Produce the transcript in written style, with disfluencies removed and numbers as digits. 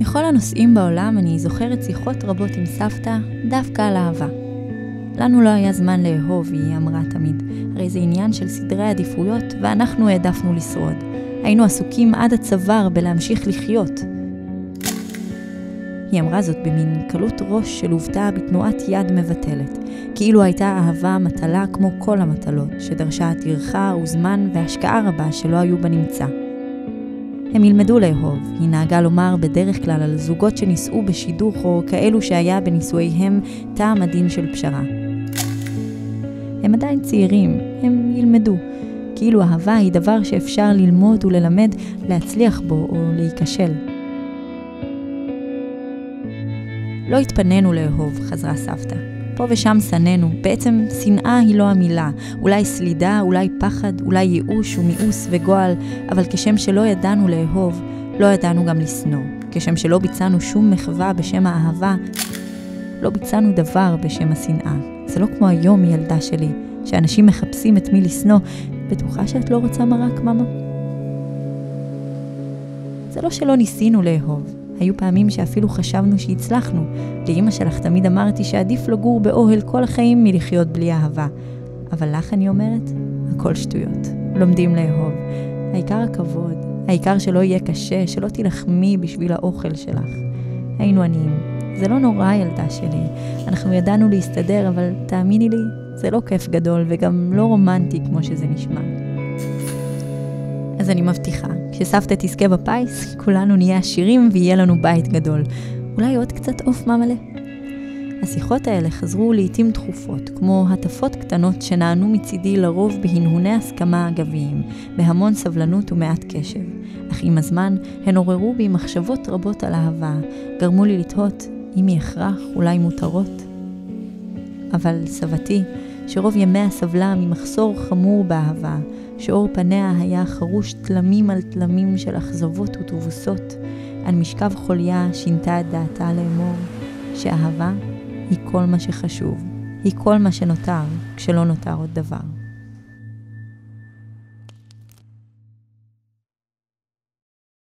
מכל הנושאים בעולם אני זוכרת שיחות רבות עם סבתא דווקא על אהבה. לנו לא היה זמן לאהוב, היא אמרה תמיד. הרי זה עניין של סדרי עדיפויות ואנחנו העדפנו לשרוד. היינו עסוקים עד הצוואר בלהמשיך לחיות. היא אמרה זאת במין קלות ראש שלובתה בתנועת יד מבטלת, כאילו הייתה אהבה מטלה כמו כל המטלות, שדרשה טרחה וזמן והשקעה רבה שלא היו בנמצא. הם ילמדו לאהוב, היא נהגה לומר בדרך כלל על זוגות שנישאו בשידוך או כאלו שהיה בנישואיהם טעם הדין של פשרה. הם עדיין צעירים, הם ילמדו, כאילו אהבה היא דבר שאפשר ללמוד וללמד, להצליח בו או להיכשל. לא התפנינו לאהוב, חזרה סבתא. פה ושם שננו, בעצם שנאה היא לא המילה, אולי סלידה, אולי פחד, אולי ייאוש ומיאוס וגועל, אבל כשם שלא ידענו לאהוב, לא ידענו גם לשנוא. כשם שלא ביצענו שום מחווה בשם האהבה, לא ביצענו דבר בשם השנאה. זה לא כמו היום ילדה שלי, שאנשים מחפשים את מי לשנוא, בטוחה שאת לא רוצה מרק ממה? זה לא שלא ניסינו לאהוב. היו פעמים שאפילו חשבנו שהצלחנו. לאמא שלך תמיד אמרתי שעדיף לגור באוהל כל החיים מלחיות בלי אהבה. אבל לך אני אומרת, הכל שטויות. לומדים לאהוב. העיקר הכבוד. העיקר שלא יהיה קשה, שלא תלחמי בשביל האוכל שלך. היינו עניים. זה לא נורא ילדה שלי. אנחנו ידענו להסתדר, אבל תאמיני לי, זה לא כיף גדול וגם לא רומנטי כמו שזה נשמע. אז אני מבטיחה, כשסבתא תזכה בפיס, כולנו נהיה עשירים ויהיה לנו בית גדול. אולי עוד קצת עוף מלא. השיחות האלה חזרו לעתים תכופות, כמו הטפות קטנות שנענו מצידי לרוב בהנהוני הסכמה אגביים, בהמון סבלנות ומעט קשב. אך עם הזמן הן עוררו בי מחשבות רבות על אהבה, גרמו לי לתהות אם היא הכרח, אולי מותרות. אבל סבתי, שרוב ימיה סבלה ממחסור חמור באהבה, שאור פניה היה חרוש תלמים על תלמים של אכזבות ותבוסות, על משכב חוליה שינתה את דעתה לאמור, שאהבה היא כל מה שחשוב, היא כל מה שנותר כשלא נותר עוד דבר.